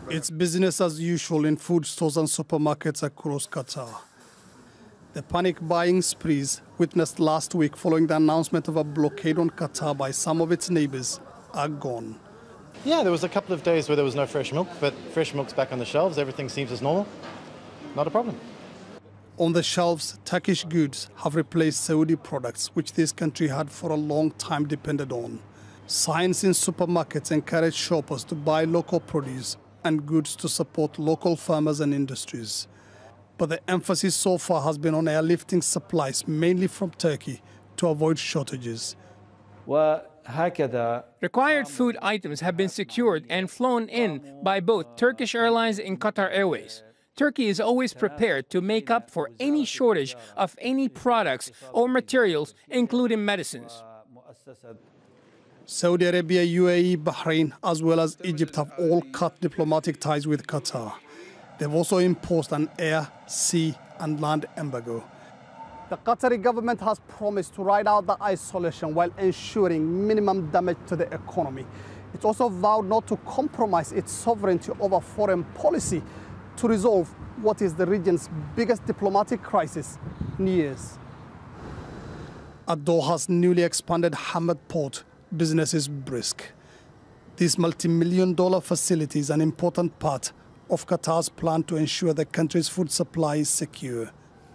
It's business as usual in food stores and supermarkets across Qatar. The panic buying sprees witnessed last week following the announcement of a blockade on Qatar by some of its neighbors are gone. Yeah, there was a couple of days where there was no fresh milk, but fresh milk's back on the shelves. Everything seems as normal. Not a problem. On the shelves, Turkish goods have replaced Saudi products, which this country had for a long time depended on. Signs in supermarkets encourage shoppers to buy local produce and goods to support local farmers and industries. But the emphasis so far has been on airlifting supplies, mainly from Turkey, to avoid shortages. Required food items have been secured and flown in by both Turkish Airlines and Qatar Airways. Turkey is always prepared to make up for any shortage of any products or materials, including medicines. Saudi Arabia, UAE, Bahrain, as well as Egypt have all cut diplomatic ties with Qatar. They've also imposed an air, sea and land embargo. The Qatari government has promised to ride out the isolation while ensuring minimum damage to the economy. It also vowed not to compromise its sovereignty over foreign policy to resolve what is the region's biggest diplomatic crisis in years. At Doha's newly expanded Hamad port, business is brisk. This multi-million-dollar facility is an important part of Qatar's plan to ensure the country's food supply is secure.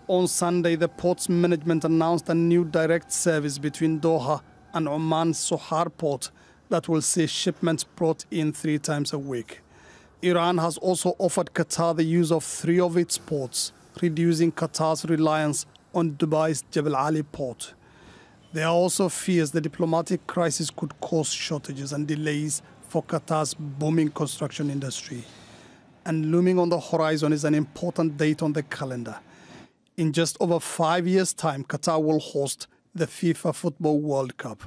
On Sunday, the port's management announced a new direct service between Doha and Oman's Sohar port that will see shipments brought in 3 times a week. Iran has also offered Qatar the use of 3 of its ports, reducing Qatar's reliance on Dubai's Jebel Ali port. There are also fears the diplomatic crisis could cause shortages and delays for Qatar's booming construction industry. And looming on the horizon is an important date on the calendar. In just over 5 years' time, Qatar will host the FIFA Football World Cup.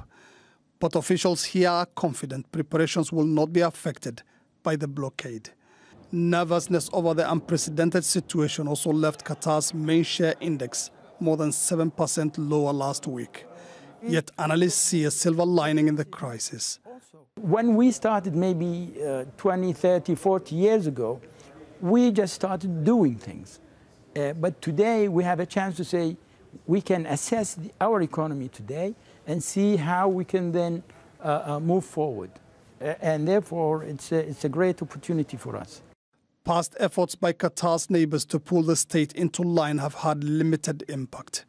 But officials here are confident preparations will not be affected by the blockade. Nervousness over the unprecedented situation also left Qatar's main share index more than 7% lower last week. Yet analysts see a silver lining in the crisis. When we started maybe 20, 30, 40 years ago, we just started doing things. But today we have a chance to say we can assess our economy today and see how we can then move forward. And therefore, it's a great opportunity for us. Past efforts by Qatar's neighbors to pull the state into line have had limited impact.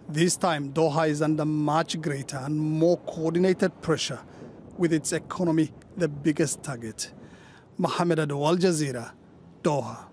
This time, Doha is under much greater and more coordinated pressure, with its economy the biggest target. Mohammed Ado, Al Jazeera, Doha.